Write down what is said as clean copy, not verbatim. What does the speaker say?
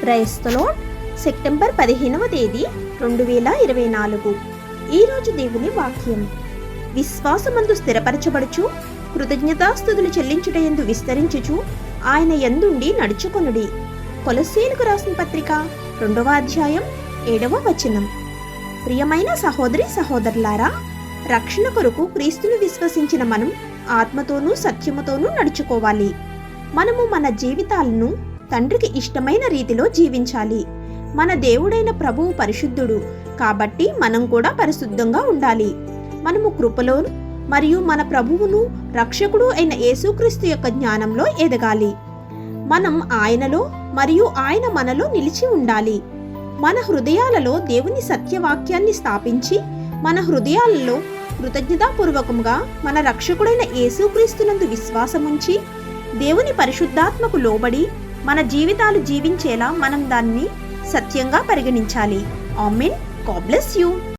Price the lord. September 15వ తేదీ 2024. ఈరోజు దేవుని వాక్యం. విశ్వాసమందు స్థిరపరచబడుచు కృతజ్ఞతాస్తుతులు చెల్లించుటయందు విస్తరించుచు ఆయన యందుండి నడుచుకొనుడి. కొలస్సీలకు రాసిన పత్రిక 2వ అధ్యాయం 7వ వచనం. ప్రియమైన సహోదరి సహోదరులారా, రక్షణ కొరకు క్రీస్తును విశ్వసించిన మనం ఆత్మతోనూ సత్యముతోనూ నడుచుకోవాలి. మనము మన జీవితాలను తండ్రికి ఇష్టమైన రీతిలో జీవించాలి. మన దేవుడైన ప్రభువు పరిశుద్ధుడు కాబట్టి మనం కూడా పరిశుద్ధంగా ఉండాలి. మనము కృపలో మరియు మన ప్రభువును రక్షకుడు అయిన యేసుక్రీస్తు యొక్క జ్ఞానంలో ఎదగాలి. మనం ఆయనలో మరియు ఆయన మనలో నిలిచి ఉండాలి. మన హృదయాలలో దేవుని సత్యవాక్యాన్ని స్థాపించి మన హృదయాలలో కృతజ్ఞతాపూర్వకంగా మన రక్షకుడైన యేసుక్రీస్తునందు విశ్వాసముంచి దేవుని పరిశుద్ధాత్మకు లోబడి మన జీవితాలు జీవించేలా మనం దాన్ని సత్యంగా పరిగణించాలి. ఆమేన్. God bless you.